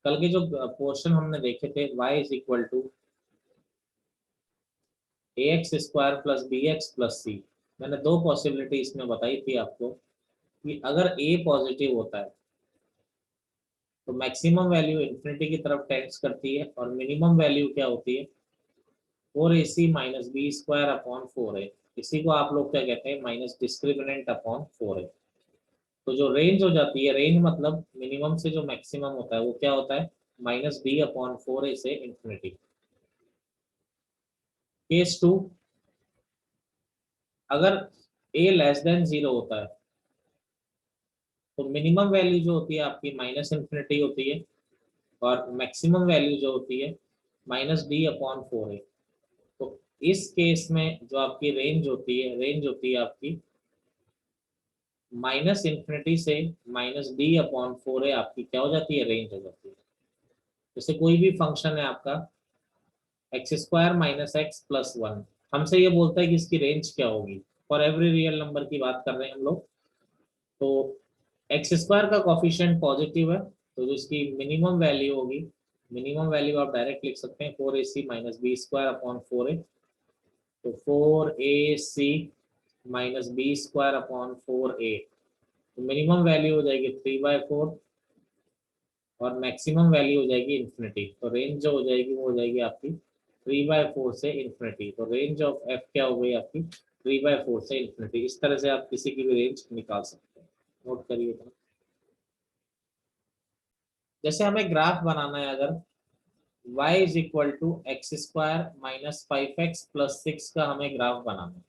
कल के जो पोर्शन हमने देखे थे, y is equal to A X square plus B X plus C, मैंने दो पॉसिबिलिटी इसमें बताई थी आपको कि अगर a पॉजिटिव होता है तो मैक्सिमम वैल्यू इन्फिनिटी की तरफ टेंड्स करती है, और मिनिमम वैल्यू क्या होती है, 4ac minus B square upon 4a। इसी को आप लोग क्या कहते हैं, माइनस डिस्क्रिमिनेंट अपॉन 4a। तो जो रेंज हो जाती है, रेंज मतलब मिनिमम से जो मैक्सिमम होता है वो क्या होता है, माइनस बी अपॉन 4a से इंफिनिटी। केस टू, अगर a लेस देन 0 होता है तो मिनिमम वैल्यू जो होती है आपकी माइनस इंफिनिटी होती है, और मैक्सिमम वैल्यू जो होती है माइनस डी अपॉन 4a। तो इस केस में जो आपकी रेंज होती है, रेंज होती है आपकी माइनस इंफिनिटी से माइनस डी अपॉन 4a, आपकी क्या हो जाती है, रेंज हो जाती है। जैसे कोई भी फंक्शन है आपका x square minus x plus one, हमसे ये बोलता है कि इसकी रेंज क्या होगी। फॉर एवरी रियल नंबर की बात कर रहे हैं हम लोग। तो एक्स स्क्वायर का कॉफिशिएंट पॉजिटिव है, तो जो इसकी मिनिमम वैल्यू होगी, मिनिमम वैल्यू आप डायरेक्ट लिख सकते हैं 4ac minus B square upon 4a। तो 4ac minus B square upon 4a, तो मिनिमम वैल्यू हो जाएगी 3/4 और मैक्सिमम वैल्यू हो जाएगी इन्फिनिटी। तो रेंज जो हो जाएगी वो हो जाएगी आपकी 3/4 से इन्फिनिटी। तो रेंज ऑफ एफ क्या हो गई आपकी, 3/4 से इन्फिनिटी। इस तरह से आप किसी की भी रेंज निकाल सकते हैं। नोट करिए तो। जैसे हमें ग्राफ बनाना है, अगर y is equal to x square minus 5x plus 6 का हमें ग्राफ बनाना है,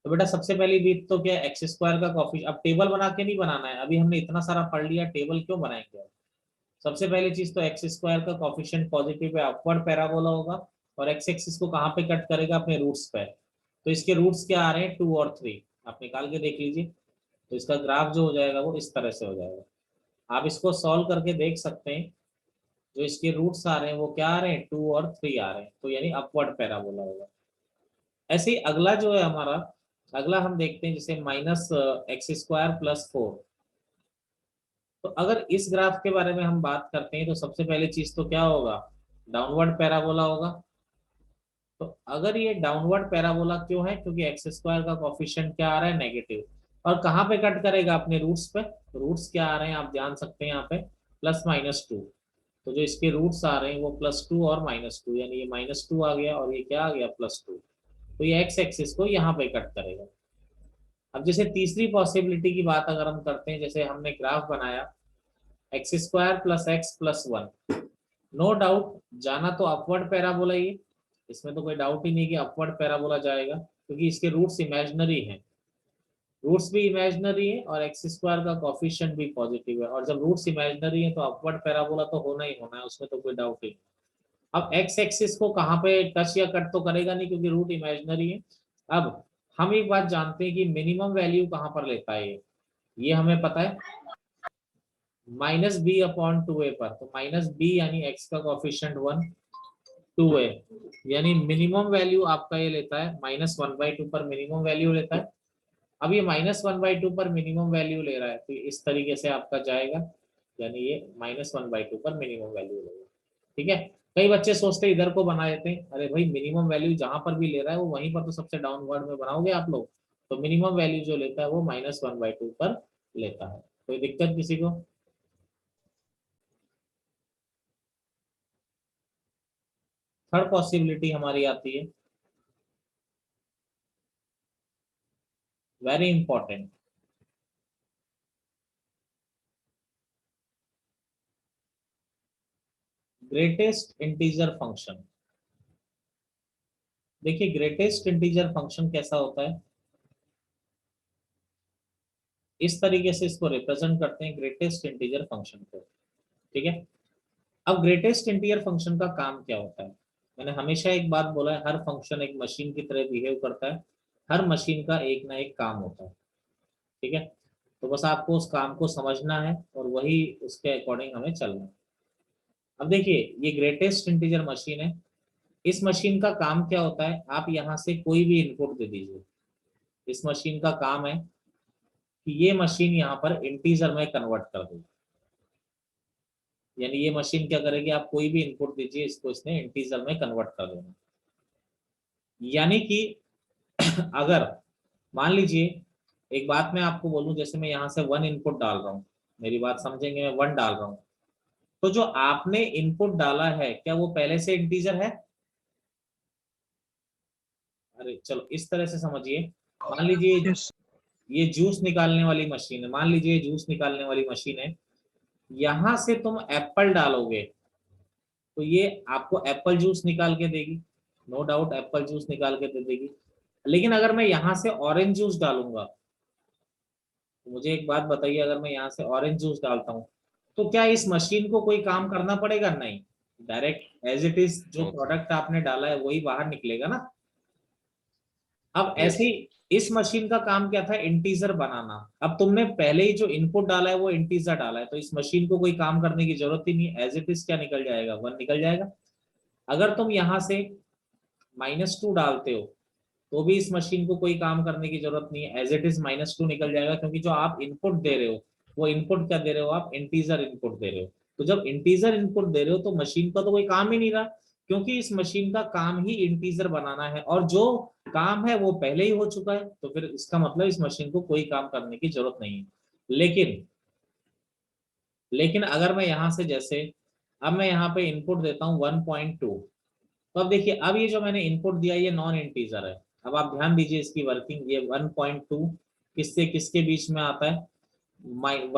तो बेटा सबसे पहली बात तो क्या है, एक्स स्क्वायर का कॉफी, अब टेबल बना के नहीं बनाना है, अभी हमने इतना सारा पढ़ लिया, टेबल क्यों बनाएंगे। सबसे पहली चीज तो एक्स स्क्वायर का कॉफिशिएंट पॉजिटिव है, अपवर्ड पैराबोला होगा, और एक्स एक्सिस को कहाँ पे कट करेगा, अपने रूट्स पे। तो इसके रूट्स क्या आ रहे हैं, 2 और 3, आप निकाल के देख लीजिए। तो इसका ग्राफ जो हो जाएगा वो इस तरह से हो जाएगा। आप इसको सॉल्व करके देख सकते हैं। जो इसके रूट्स आ रहे हैं वो क्या आ रहे हैं, 2 और 3 आ रहे हैं, तो यानी अपवर्ड पैराबोला होगा। ऐसे ही अगला जो है हमारा, अगला हम देखते हैं जैसे माइनस एक्स स्क्वायर प्लस 4। तो अगर इस ग्राफ के बारे में हम बात करते हैं तो सबसे पहली चीज तो क्या होगा, डाउनवर्ड पैराबोला होगा। तो अगर ये डाउनवर्ड पैराबोला क्यों है, क्योंकि एक्स स्क्वायर का कॉफिशिएंट क्या आ रहा है, नेगेटिव। और कहाँ पे कट करेगा, अपने रूट्स पे। रूट्स क्या आ रहे हैं आप जान सकते हैं यहाँ पे, +-2। तो जो इसके रूट्स आ रहे हैं वो +2 और -2, यानी ये -2 आ गया और ये क्या आ गया, +2। तो ये एक्स एक्सिस को यहाँ पे कट करेगा। अब जैसे तीसरी पॉसिबिलिटी की बात अगर हम करते हैं, जैसे हमने ग्राफ बनाया x square plus x plus one, no doubt जाना तो अपवर्ड पैराबोला ही, इसमें तो कोई डाउट ही नहीं कि अपवर्ड पैराबोला जाएगा, क्योंकि इसके रूट्स इमेजिनरी हैं। रूट्स भी इमेजिनरी है और एक्स स्क्वायर का कॉफिशिएंट भी पॉजिटिव है, और जब रूट्स इमेजिनरी है तो अपवर्ड पैराबोला तो होना ही होना है, उसमें तो कोई डाउट ही नहीं। अब एक्स एक्सिस को कहाँ पे टच या कट तो करेगा नहीं, क्योंकि रूट इमेजिनरी है। अब हम एक बात जानते हैं कि मिनिमम वैल्यू कहाँ पर लेता है ये हमें पता है, -b/2a पर। तो -b यानी x का कॉफिशिएंट 1, 2a, यानी मिनिमम वैल्यू आपका ये लेता है -1/2 पर मिनिमम वैल्यू लेता है। अब ये -1/2 पर मिनिमम वैल्यू ले रहा है, तो इस तरीके से आपका जाएगा, यानी ये -1/2 पर मिनिमम वैल्यू लेगा। ठीक है। कई बच्चे सोचते हैं इधर को बना देते हैं, अरे भाई मिनिमम वैल्यू जहां पर भी ले रहा है वो वहीं पर तो सबसे डाउनवर्ड में बनाओगे आप लोग। तो मिनिमम वैल्यू जो लेता है वो -1/2 पर लेता है। कोई दिक्कत किसी को। थर्ड पॉसिबिलिटी हमारी आती है, very important, greatest integer function. देखिए ग्रेटेस्ट इंटीजर फंक्शन कैसा होता है, इस तरीके से इसको रिप्रेजेंट करते हैं ग्रेटेस्ट इंटीजर फंक्शन को। ठीक है। अब ग्रेटेस्ट इंटीजर फंक्शन का काम क्या होता है, मैंने हमेशा एक बात बोला है, हर फंक्शन एक मशीन की तरह बिहेव करता है, हर मशीन का एक ना एक काम होता है। ठीक है। तो बस आपको उस काम को समझना है और वही उसके अकॉर्डिंग हमें चलना है। अब देखिए ये ग्रेटेस्ट इंटीजर मशीन है, इस मशीन का काम क्या होता है, आप यहाँ से कोई भी इनपुट दे दीजिए। इस मशीन का काम है कि ये मशीन यहाँ पर इंटीजर में कन्वर्ट कर देगी। यानी ये मशीन क्या करेगी, आप कोई भी इनपुट दीजिए, इसको इसने इंटीजर में कन्वर्ट कर देना। यानी कि अगर मान लीजिए, एक बात मैं आपको बोलूं, जैसे मैं यहाँ से 1 इनपुट डाल रहा हूँ, मेरी बात समझेंगे, मैं 1 डाल रहा हूँ, तो जो आपने इनपुट डाला है क्या वो पहले से इंटीजर है? अरे चलो इस तरह से समझिए, मान लीजिए Yes. ये जूस निकालने वाली मशीन है, मान लीजिए जूस निकालने वाली मशीन है, यहां से तुम एप्पल डालोगे तो ये आपको एप्पल जूस निकाल के देगी, नो डाउट एप्पल जूस निकाल के दे देगी। लेकिन अगर मैं यहाँ से ऑरेंज जूस डालूंगा, तो मुझे एक बात बताइए, अगर मैं यहाँ से ऑरेंज जूस डालता हूँ तो क्या इस मशीन को कोई काम करना पड़ेगा? नहीं, डायरेक्ट एज इट इज जो प्रोडक्ट आपने डाला है वही बाहर निकलेगा ना। अब ऐसे ही इस मशीन का काम क्या था, इंटीजर बनाना। अब तुमने पहले ही जो इनपुट डाला है वो इंटीजर डाला है, तो इस मशीन को कोई काम करने की जरूरत ही नहीं, एज इट इज क्या निकल जाएगा, 1 निकल जाएगा। अगर तुम यहाँ से -2 डालते हो तो भी इस मशीन को कोई काम करने की जरूरत नहीं है, एज इट इज -2 निकल जाएगा, क्योंकि जो आप इनपुट दे रहे हो वो इनपुट क्या दे रहे हो, आप इंटीजर इनपुट दे रहे हो। तो जब इंटीजर इनपुट दे रहे हो तो मशीन का तो कोई काम ही नहीं रहा, क्योंकि इस मशीन का काम ही इंटीजर बनाना है, और जो काम है वो पहले ही हो चुका है, तो फिर इसका मतलब इस मशीन को कोई काम करने की जरूरत नहीं है। लेकिन लेकिन अगर मैं यहाँ से, जैसे अब मैं यहाँ पे इनपुट देता हूँ 1.2, तो अब देखिए, अब ये जो मैंने इनपुट दिया ये नॉन इंटीजर है। अब आप ध्यान दीजिए इसकी वर्किंग, ये 1.2 किससे किसके बीच में आता है,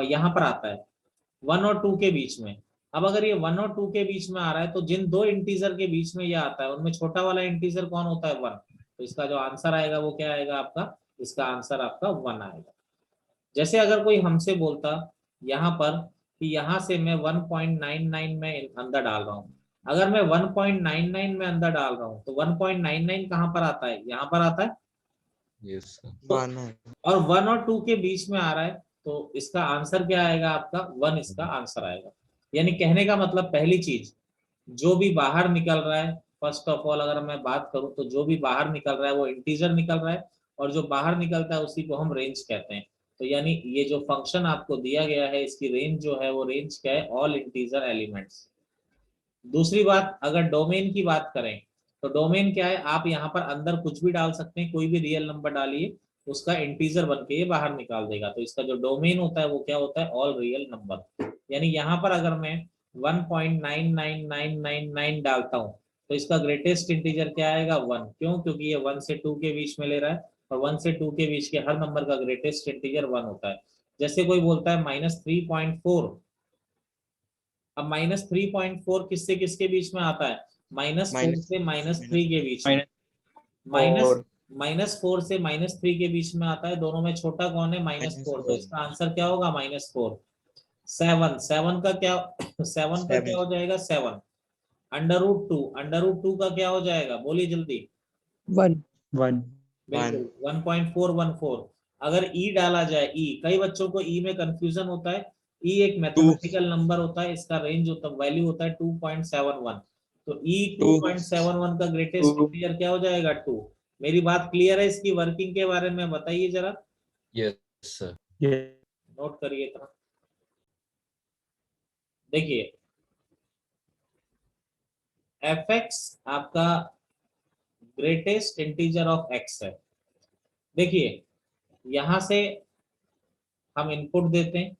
यहाँ पर आता है 1 और 2 के बीच में। अब अगर ये 1 और 2 के बीच में आ रहा है तो जिन दो इंटीजर के बीच में ये आता है उनमें छोटा वाला इंटीजर कौन होता है, 1। तो इसका जो आंसर आएगा वो क्या आएगा आपका, इसका आंसर आपका 1 आएगा। जैसे अगर कोई हमसे बोलता यहाँ पर कि यहाँ से मैं 1.99 में अंदर डाल रहा हूँ, अगर मैं 1.99 में अंदर डाल रहा हूँ तो 1.99 कहाँ पर आता है, यहाँ पर आता है। यस तो One. और 1 और 2 के बीच में आ रहा है, तो इसका आंसर क्या आएगा आपका, 1 इसका आंसर आएगा। यानी कहने का मतलब, पहली चीज, जो भी बाहर निकल रहा है, फर्स्ट ऑफ ऑल अगर मैं बात करूं तो जो भी बाहर निकल रहा है वो इंटीजर निकल रहा है, और जो बाहर निकलता है उसी को हम रेंज कहते हैं। तो यानी ये जो फंक्शन आपको दिया गया है इसकी रेंज जो है वो रेंज क्या है, ऑल इंटीजर एलिमेंट्स। दूसरी बात, अगर डोमेन की बात करें तो डोमेन क्या है, आप यहाँ पर अंदर कुछ भी डाल सकते हैं, कोई भी रियल नंबर डालिए, उसका इंटीजर बन के ये बाहर निकाल देगा। तो इसका जो डोमेन होता है वो क्या होता है, ऑल रियल नंबर। यानी यहाँ पर अगर मैं 1.99999 डालता हूँ तो इसका ग्रेटेस्ट इंटीजर क्या आएगा, 1। क्यों, क्योंकि ये 1 से 2 के बीच में ले रहा है, और 1 से 2 के बीच के हर नंबर का ग्रेटेस्ट इंटीजर 1 होता है। जैसे कोई बोलता है -3.4, अब -3.4 किससे किसके बीच में आता है, -4 से -3 के बीच में। Minus Four. -4 से -3 के बीच में आता है, दोनों में छोटा कौन है, -4। तो -4. इसका आंसर क्या होगा, -4। 7, 7 का क्या 7 का क्या 7. हो जाएगा, 7। √2, √2 का क्या हो जाएगा, बोलिए जल्दी। 1. 1. बिल्कुल 1.414। अगर ई डाला जाए, ई, कई बच्चों को ई में कंफ्यूजन होता है। ई एक मैथमेटिकल नंबर होता है, इसका रेंज होता वैल्यू होता है 2.71। तो ई 2.71 का ग्रेटेस्ट इंटीजर क्या हो जाएगा, 2। मेरी बात क्लियर है, इसकी वर्किंग के बारे में बताइए जरा, यस सर। Yes. नोट करिए इतना। देखिए fx आपका ग्रेटेस्ट इंटीजर ऑफ x है। देखिए यहां से हम इनपुट देते हैं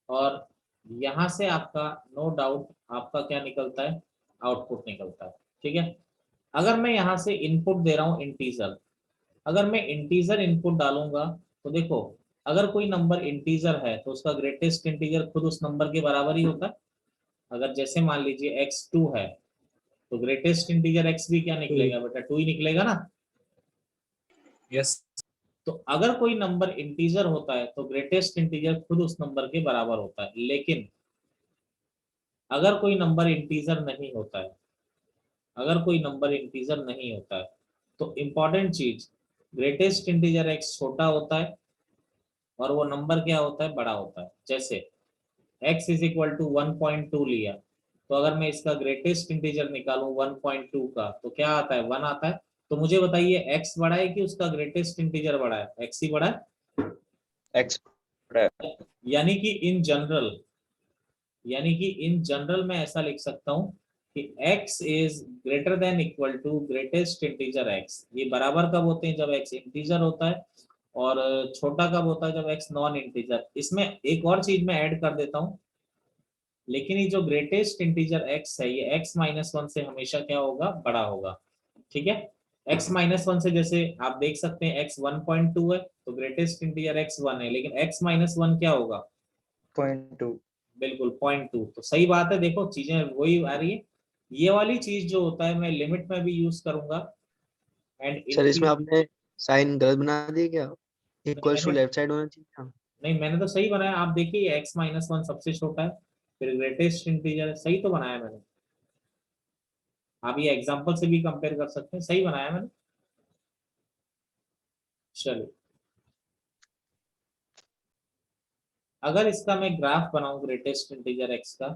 और यहां से आपका नो डाउट आपका क्या निकलता है, आउटपुट निकलता है। ठीक है, अगर मैं यहां से इनपुट दे रहा हूं इंटीजर, अगर मैं इंटीजर इनपुट डालूंगा तो देखो, अगर कोई नंबर इंटीजर है तो उसका ग्रेटेस्ट इंटीजर खुद उस नंबर के बराबर ही होता है। अगर जैसे मान लीजिए x2 है तो ग्रेटेस्ट इंटीजर x भी क्या निकलेगा बेटा, 2 ही निकलेगा ना। Yes. तो अगर कोई नंबर इंटीजर होता है तो ग्रेटेस्ट इंटीजर खुद उस नंबर के बराबर होता है। लेकिन अगर कोई नंबर इंटीजर नहीं होता है, अगर कोई नंबर इंटीजर नहीं होता है तो इंपॉर्टेंट चीज, ग्रेटेस्ट इंटीजर x छोटा होता है और वो नंबर क्या होता है, बड़ा होता है। जैसे x इज इक्वल टू 1.2 लिया, तो अगर मैं इसका ग्रेटेस्ट इंटीजर निकालूं 1.2 का तो क्या आता है, 1 आता है। तो मुझे बताइए x बड़ा है कि उसका ग्रेटेस्ट इंटीजर बड़ा है, x ही बड़ा है। एक्स यानी कि इन जनरल मैं ऐसा लिख सकता हूं कि x is greater than equal to greatest integer x। ये बराबर कब होते हैं? जब x इंटीजर होता है, और छोटा कब होता है? जब x नॉन इंटीजर। इसमें एक और चीज मैं ऐड कर देता हूं, लेकिन ये जो ग्रेटेस्ट इंटीजर x है, ये x माइनस वन से हमेशा क्या होगा? बड़ा होगा। ठीक है, x माइनस वन से, जैसे आप देख सकते हैं x 1.2 है, तो ग्रेटेस्ट इंटीजर x 1 है, लेकिन x माइनस वन क्या होगा? 0.2। बिल्कुल 0.2। तो सही बात है, देखो चीजें वही आ रही है। ये वाली चीज जो होता है मैं लिमिट में भी यूज करूंगा। एंड सर इसमें आपने साइन गलत बना दिया क्या? इक्वल्स टू मैंने लेफ्ट साइड होना चाहिए था। नहीं, मैंने तो सही बनाया। आप देखिए x माइनस वन सबसे छोटा है, फिर ग्रेटेस्ट इंटीजर है, सही तो बनाया मैंने। आप ये एग्जांपल से भी कंपेयर कर सकते हैं, सही बनाया मैंने। चलिए, अगर इसका मैं ग्राफ बनाऊं ग्रेटेस्ट इंटीजर x का,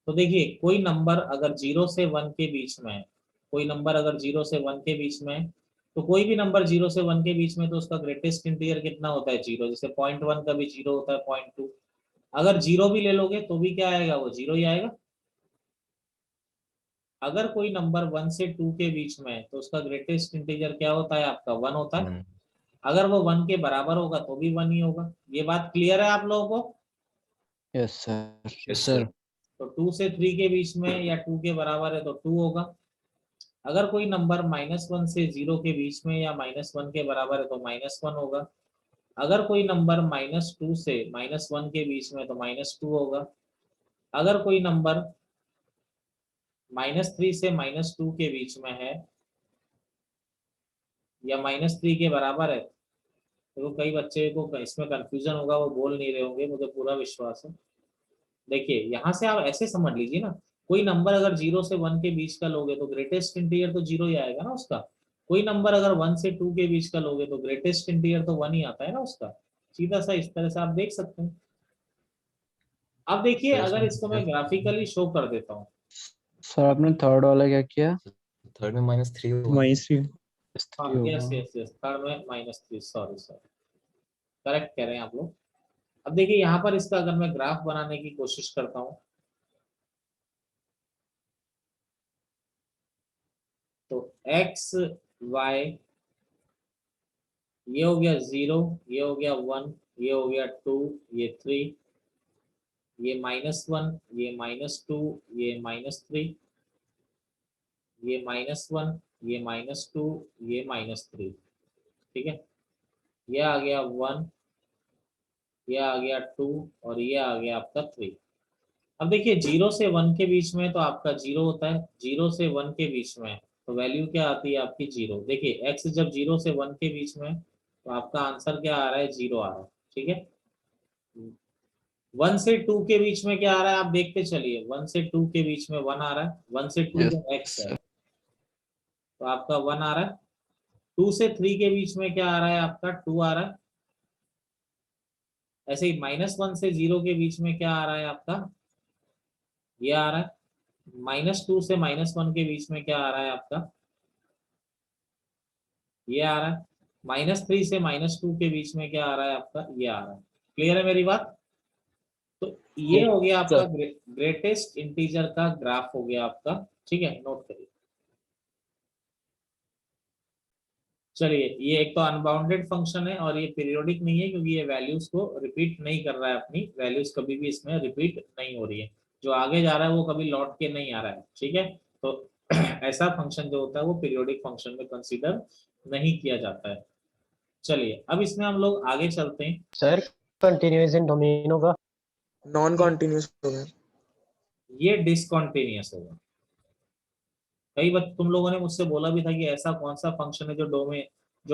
तो देखिए कोई नंबर अगर 0 से 1 के बीच में है, कोई नंबर अगर 0 से 1 के बीच में है, तो कोई भी नंबर 0 से 1 के बीच में, तो उसका ग्रेटेस्ट इंटीजर कितना होता है? 0। जैसे 0.1 का भी 0 होता है, 0.2। अगर 0 भी ले लोगे तो भी क्या आएगा? वो 0 ही आएगा। अगर कोई नंबर 1 से 2 के बीच में है, तो उसका ग्रेटेस्ट इंटीजर क्या होता है? आपका 1 होता है। अगर वो 1 के बराबर होगा तो भी 1 ही होगा। ये बात क्लियर है आप लोगों को? Yes, sir. Yes, sir. तो 2 से 3 के बीच में या 2 के बराबर है तो 2 होगा। अगर कोई नंबर -1 से 0 के बीच में या -1 के बराबर है तो -1 होगा। अगर कोई नंबर -2 से -1 के बीच में तो -2 होगा। अगर कोई नंबर -3 से -2 के बीच में है या -3 के बराबर है, तो कई बच्चे को इसमें कंफ्यूजन होगा, वो बोल नहीं रहे होंगे, मुझे पूरा विश्वास है। देखिए यहाँ से आप ऐसे समझ लीजिए ना, कोई नंबर अगर 0 से 1 के बीच का लोगे तो ग्रेटेस्ट इंटीजर तो 0 ही आएगा ना उसका। कोई नंबर अगर 1 से 2 के बीच का लोगे तो ग्रेटेस्ट इंटीजर तो 1 ही आता है ना उसका। सीधा सा इस तरह से आप देख सकते हैं। अब देखिए सर, अगर इसमें इसको मैं ग्राफिकली शो कर देता हूँ, सर आपने थर्ड वाला क्या किया? थर्ड में -3 होगा। -3 हाँ यस होगा। यस यस, थर्ड में -3, सॉरी सॉरी, करेक्ट कह रहे हैं आप लोग। अब देखिए यहाँ पर इसका अगर मैं ग्राफ बनाने की कोशिश करता हूँ, तो x y, ये हो गया 0, ये हो गया 1, ये हो गया 2, ये 3, ये -1, ये -2, ये -3, ये -1, ये -2, ये -3। ठीक है, ये आ गया 1, ये आ गया 2, और ये आ गया आपका 3। अब देखिए 0 से 1 के बीच में तो आपका 0 होता है, 0 से 1 के बीच में तो वैल्यू क्या आती है आपकी? 0। देखिए x जब 0 से 1 के बीच में तो आपका आंसर क्या आ रहा है? 0 आ रहा है। ठीक है, 1 से 2 के बीच में क्या आ रहा है? आप देखते चलिए, 1 से 2 के बीच में 1 आ रहा है। 1 से 2 Yes, जब x है sir. तो आपका 1 आ रहा है। 2 से 3 के बीच में क्या आ रहा है? आपका 2 आ रहा है। ऐसे ही -1 से 0 के बीच में क्या आ रहा है आपका? ये आ रहा है। -2 से -1 के बीच में क्या आ रहा है आपका? ये आ रहा है। -3 से -2 के बीच में क्या आ रहा है आपका? ये आ रहा है। क्लियर है मेरी बात? तो ये हो गया आपका ग्रेटेस्ट इंटीजर का ग्राफ हो गया आपका। ठीक है, नोट करिए। चलिए, ये एक तो अनबाउंडेड फंक्शन है और ये पीरियोडिक नहीं है, क्योंकि ये वैल्यूज को रिपीट नहीं कर रहा है, अपनी वैल्यूज कभी भी इसमें रिपीट नहीं हो रही है। जो आगे जा रहा है वो कभी लौट के नहीं आ रहा है। ठीक है, तो ऐसा फंक्शन जो होता है वो पीरियोडिक फंक्शन में कंसीडर नहीं किया जाता है। चलिए, अब इसमें हम लोग आगे चलते हैं। सर कंटिन्यूअस इन डोमेन होगा? नॉन कॉन्टिन्यूस होगा। ये डिसकंटिन्यूअस होगा। कई बार तुम लोगों ने मुझसे बोला भी था कि ऐसा कौन सा फंक्शन है जो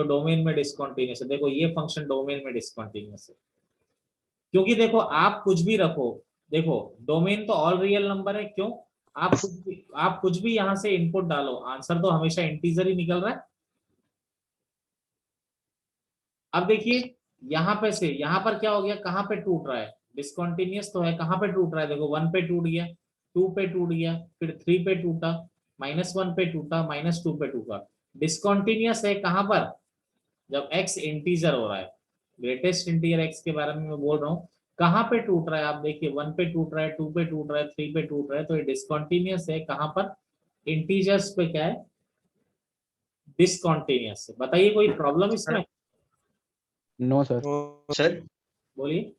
डोमेन में डिसकंटिन्यूअस है। देखो ये फंक्शन डोमेन में डिसकंटिन्यूअस है, क्योंकि देखो आप कुछ भी रखो, देखो डोमेन तो ऑल रियल नंबर है। क्यों? आप कुछ भी यहां से इनपुट डालो, आंसर तो हमेशा इंटीजर ही निकल रहा है। अब देखिए यहाँ पे से यहाँ पर क्या हो गया? कहाँ पे टूट रहा है? डिसकंटिन्यूअस तो है, कहाँ पे टूट रहा है? देखो 1 पे टूट गया, 2 पे टूट गया, फिर 3 पे टूटा, -1 पे टूटा, -2 पे टूटा। डिसकंटिन्यूअस है कहाँ पर? जब x इंटीजर हो रहा है। ग्रेटेस्ट इंटीजर एक्स के बारे में मैं बोल रहा हूँ। कहाँ पे टूट रहा है आप देखिए, 1 पे टूट रहा है, 2 पे टूट रहा है, 3 पे टूट रहा है, तो ये डिसकंटिन्यूअस है। कहाँ पर? इंटीजर्स पे क्या है? डिसकंटिन्यूअस है। बताइए कोई प्रॉब्लम इसमें? No sir. सर बोलिए।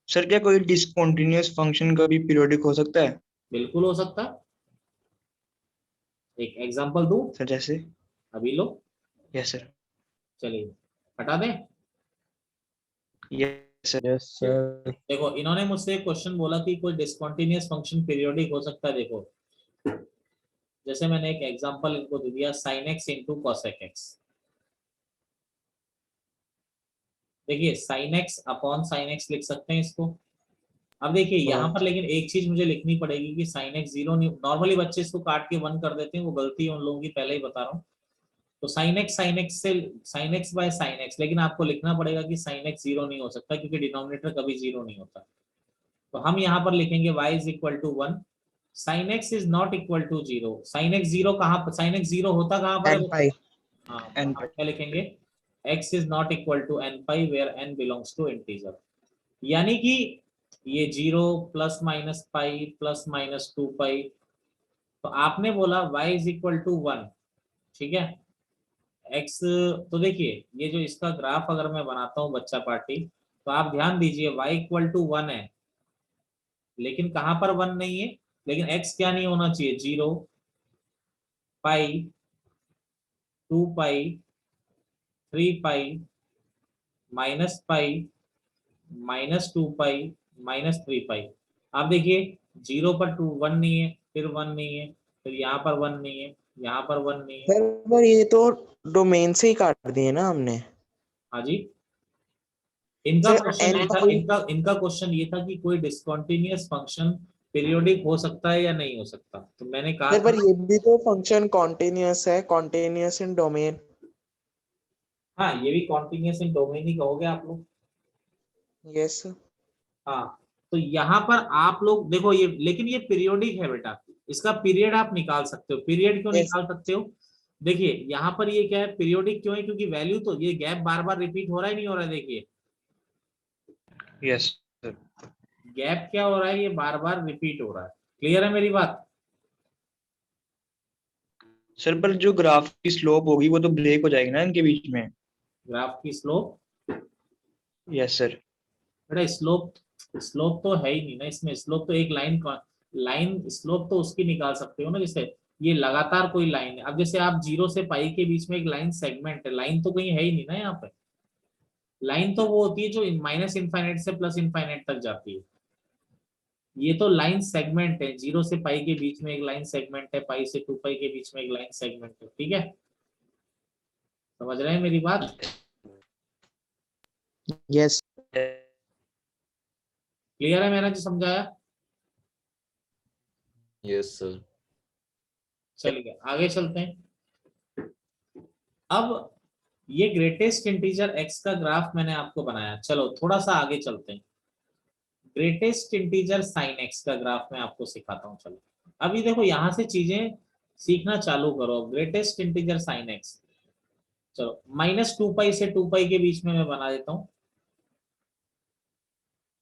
सर क्या कोई डिसकंटीन्यूअस फंक्शन का भी पीरियोडिक हो सकता है? बिल्कुल हो सकता है। एक एग्जांपल दूं? सर जैसे? अभी लो, यस सर। चलिए हटा दें। Yes sir. Yes sir. देखो इन्होंने मुझसे एक क्वेश्चन बोला कि कोई डिसकंटिन्यूअस फंक्शन पीरियोडिक हो सकता है। देखो जैसे मैंने एक एग्जांपल इनको दे दिया, sin x into cosec x। देखिए sin x upon sin x लिख सकते हैं इसको। अब देखिए यहाँ पर लेकिन एक चीज मुझे लिखनी पड़ेगी कि sin x 0 नहीं, नॉर्मली बच्चे इसको काट के 1 कर देते हैं, वो गलती है उन लोगों की, पहले ही बता रहा हूँ। तो sin x से sin x by sin x, लेकिन आपको लिखना पड़ेगा कि sin x 0 नहीं हो सकता क्योंकि डिनोमिनेटर कभी 0 नहीं होता। तो हम यहाँ पर लिखेंगे y is equal to 1, sin x is not equal to 0। sin x 0 कहाँ पर? sin x 0 होता कहाँ पर है? हाँ, तो हम क्या लिखेंगे? x is not equal to n pi where n belongs to integer. यानी कि ये 0 plus minus pi plus minus 2 pi. तो आपने बोला y इज इक्वल टू 1, ठीक है। x, तो देखिए ये जो इसका ग्राफ अगर मैं बनाता हूँ बच्चा पार्टी, तो आप ध्यान दीजिए y इक्वल टू 1 है, लेकिन कहां पर 1 नहीं है? लेकिन x क्या नहीं होना चाहिए? 0, पाई, 2 पाई, 3 पाई, माइनस पाई, माइनस 2 पाई, माइनस 3 पाई। आप देखिए 0 पर 1 नहीं है, फिर 1 नहीं है, फिर यहाँ पर 1 नहीं है, यहाँ पर 1 नहीं है। सर पर ये तो डोमेन से ही काट दिए ना हमने। हाँ जी, इनका सर क्वेश्चन ये n था, पाई इनका क्वेश्चन ये था कि कोई डिसकंटिन्यूअस फंक्शन पीरियोडिक हो सकता है या नहीं हो सकता। तो मैंने कहा सर था, पर ये भी तो फंक्शन कॉन्टिन्यूअस है, कॉन्टिन्यूअस इन डोमेन। हाँ ये भी कॉन्टिन्यूअस इन डोमेन ही कहोगे आप लोग। यस। हाँ, तो यहाँ पर आप लोग देखो ये, लेकिन ये पीरियोडिक है बेटा, इसका पीरियड आप निकाल सकते हो। पीरियड क्यों यस। निकाल सकते हो? देखिए यहाँ पर ये क्या है, पीरियोडिक क्यों है? क्योंकि वैल्यू तो ये गैप बार बार रिपीट हो रहा है, नहीं हो रहा है? देखिए यस सर। गैप क्या हो रहा है, ये बार बार रिपीट हो रहा है। क्लियर है मेरी बात? सर पर जो ग्राफ की स्लोप होगी वो तो ब्रेक हो जाएगी ना इनके बीच में। ग्राफ की स्लोप? Yes sir. बेटा स्लोप, स्लोप तो है ही नहीं ना इसमें। स्लोप तो एक लाइन, लाइन स्लोप तो उसकी निकाल सकते हो ना, जैसे ये लगातार कोई लाइन है। अब जैसे आप 0 से पाई के बीच में एक लाइन सेगमेंट है, लाइन तो कहीं है ही नहीं ना यहाँ पे। लाइन तो वो होती है जो माइनस इनफाइनाइट से प्लस इनफाइनाइट तक जाती है। ये तो लाइन सेगमेंट है, 0 से पाई के बीच में एक लाइन सेगमेंट है, पाई से 2 पाई के बीच में एक लाइन सेगमेंट है। ठीक है, समझ रहे हैं मेरी बात? यस। क्लियर है मैंने जो समझाया? Yes sir. चलिए आगे चलते हैं। अब ये ग्रेटेस्ट इंटीजर x का ग्राफ मैंने आपको बनाया, चलो थोड़ा सा आगे चलते हैं। ग्रेटेस्ट इंटीजर साइन x का ग्राफ मैं आपको सिखाता हूँ। चलो अभी देखो यहाँ से चीजें सीखना चालू करो। ग्रेटेस्ट इंटीजर साइन x, चलो माइनस 2 पाई से 2 पाई के बीच में मैं बना देता हूँ।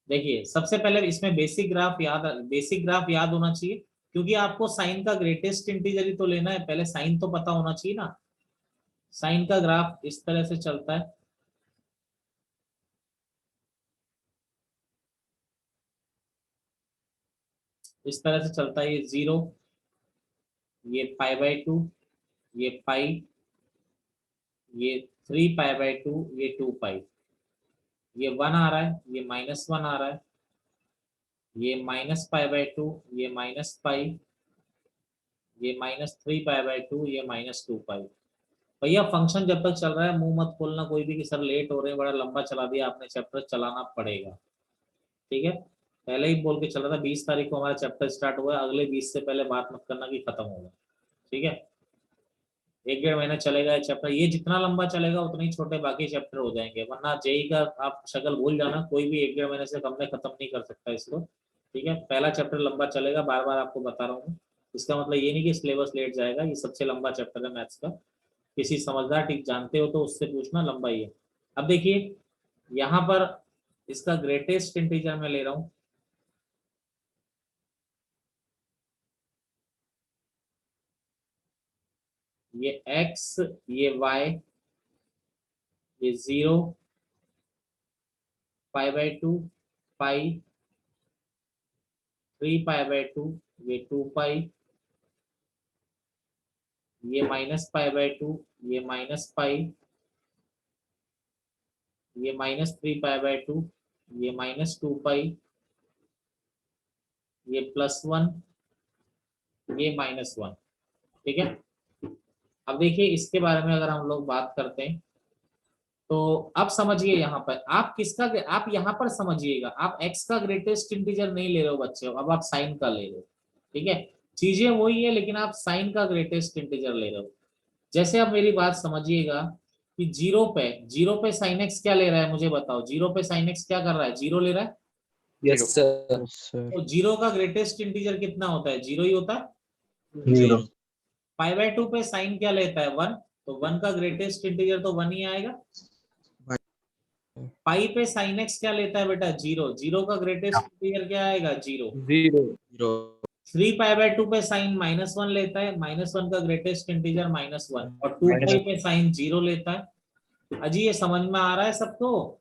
देखिए सबसे पहले इसमें बेसिक ग्राफ याद होना चाहिए, क्योंकि आपको साइन का ग्रेटेस्ट इंटीजर ही तो लेना है। पहले साइन तो पता होना चाहिए ना। साइन का ग्राफ इस तरह से चलता है, इस तरह से चलता है। ये 0, ये पाई बाय 2, ये पाई, ये 3 पाई बाय 2, ये 2 पाई, ये 1 आ रहा है, ये -1 आ रहा है, ये माइनस पाई बाय 2, ये माइनस पाई, ये -3 पाई बाय 2, ये -2 पाई। भैया फंक्शन जब तक चल रहा है मुंह मत खोलना कोई भी कि सर लेट हो रहे हैं, बड़ा लंबा चला दिया आपने चैप्टर, चलाना पड़ेगा। ठीक है, पहले ही बोल के चल रहा था 20 तारीख को हमारा चैप्टर स्टार्ट हुआ है, अगले 20 से पहले बात मत करना कि खत्म होगा। ठीक है, 1-1.5 महीना चलेगा ये चैप्टर, ये जितना लंबा चलेगा उतने ही छोटे बाकी चैप्टर हो जाएंगे, वरना जेई का आप शक्ल भूल जाना, कोई भी 1-1.5 महीने से कम में खत्म नहीं कर सकता इसको। ठीक है, पहला चैप्टर लंबा चलेगा, बार बार आपको बता रहा हूँ। इसका मतलब ये नहीं कि सिलेबस लेट जाएगा, ये सबसे लंबा चैप्टर है मैथ्स का। किसी समझदार ठीक जानते हो तो उससे पूछना, लंबा ही है। अब देखिए यहाँ पर इसका ग्रेटेस्ट इंटीजर मैं ले रहा हूं, ये x, ये y, ये 0, π/2, पाई, 3π/2, ये 2π, ये -π/2, ये -π, ये -3π/2, ये -2π, ये +1, ये -1। ठीक है, अब देखिए इसके बारे में अगर हम लोग बात करते हैं तो अब समझिए यहाँ पर आप किसका, आप यहाँ पर समझिएगा, आप x का ग्रेटेस्ट इंटीजर नहीं ले रहे हो बच्चे, अब आप साइन का ले रहे हो। ठीक है, चीजें वही है लेकिन आप साइन का ग्रेटेस्ट इंटीजर ले रहे हो। जैसे आप मेरी बात समझिएगा कि जीरो पे साइन एक्स क्या ले रहा है, मुझे बताओ, जीरो पे साइन एक्स क्या कर रहा है, जीरो ले रहा है। Yes, sir. Yes, sir. तो जीरो का ग्रेटेस्ट इंटीजर कितना होता है, जीरो ही होता है। Zero. π/2 पे साइन क्या लेता है, 1, तो 1 का ग्रेटेस्ट इंटीजर तो 1 ही आएगा। पाई पे साइन एक्स क्या लेता है बेटा, जीरो, जीरो का ग्रेटेस्ट इंटीजर क्या आएगा, जीरो। Zero. 3π/2 पे साइन -1 लेता है, -1 का ग्रेटेस्ट इंटीजर -1, और 2π पे साइन 0 लेता है। अजी ये समझ में आ रहा है सबको।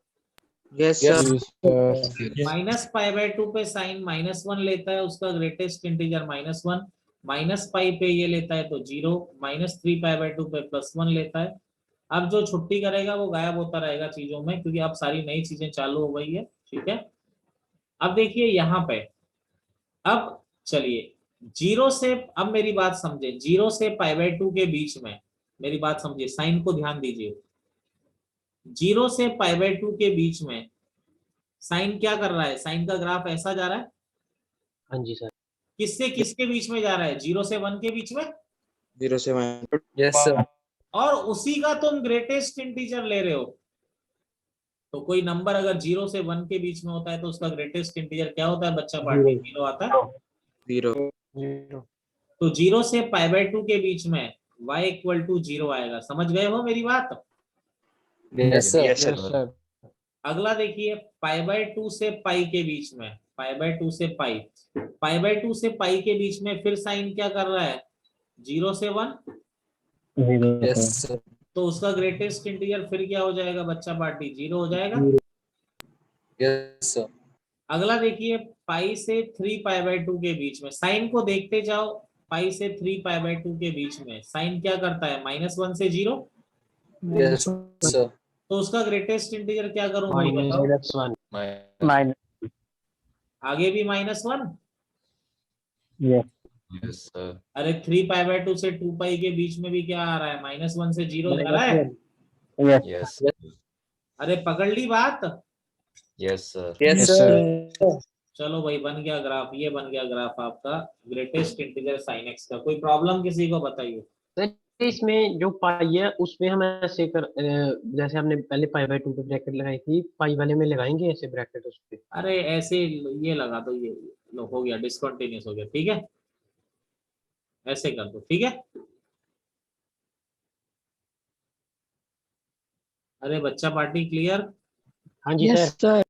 Yes, Yes. sir. Yes, sir. -π/2 पे साइन -1 लेता है, उसका ग्रेटेस्ट इंटीजर -1, -π पे ये लेता है तो 0, -3π/2 पे +1 लेता है। अब जो छुट्टी करेगा वो गायब होता रहेगा चीजों में, क्योंकि अब सारी नई चीजें चालू हो गई है। ठीक है, अब देखिए यहाँ पे, अब चलिए जीरो से, अब मेरी बात समझे, 0 से π/2 के बीच में मेरी बात समझिए, साइन को ध्यान दीजिए। 0 से π/2 के बीच में साइन क्या कर रहा है, साइन का ग्राफ ऐसा जा रहा है, हाँ जी सर। किससे किसके बीच में जा रहा है, 0 से 1 के बीच में, 0 से 1. Yes, sir. और उसी का तुम ग्रेटेस्ट इंटीजर ले रहे हो। तो कोई नंबर अगर 0 से 1 के बीच में होता है तो उसका ग्रेटेस्ट इंटीजर क्या होता है बच्चा, पार्टी 0 आता है। 0. तो 0 से π/2 के बीच में y = 0 आएगा। समझ गए हो मेरी बात। Yes, sir. Yes, sir. अगला देखिए, π/2 से पाई के बीच में, π/2 से पाई, π/2 से पाई के बीच में फिर साइन क्या कर रहा है, 0 से 1, Yes, sir. तो उसका ग्रेटेस्ट इंटीजर फिर क्या हो जाएगा बच्चा, पार्टी 0 हो जाएगा। Yes, sir. अगला देखिए, पाई से 3π/2 के बीच में, साइन को देखते जाओ, पाई से 3π/2 के बीच में साइन क्या करता है, -1 से 0, Yes, sir. तो उसका ग्रेटेस्ट इंटीजर क्या करूं भाई बताओ, -1। Minus. आगे भी -1। Yes, sir. अरे 3π/2 से 2π के बीच में भी क्या आ रहा है, -1 से 0 जा रहा है। Yes. अरे पकड़ ली बात। Yes, sir. Yes, Yes, sir. sir. चलो भाई, बन गया ग्राफ, ये बन गया ग्राफ आपका ग्रेटेस्ट इंटीजर साइन एक्स का। कोई प्रॉब्लम किसी को बताइए। इसमें जो पाई है उसमें हम ऐसे कर जैसे हमने पहले π/2 पे ब्रैकेट लगाई थी, पाई वाले में लगाएंगे ऐसे ब्रैकेट उस पे। अरे ऐसे ये लगा दो, ये लो हो गया, डिसकंटिन्यूस हो गया। ठीक है, ऐसे कर दो। ठीक है, अरे बच्चा पार्टी क्लियर। हाँ जी सर।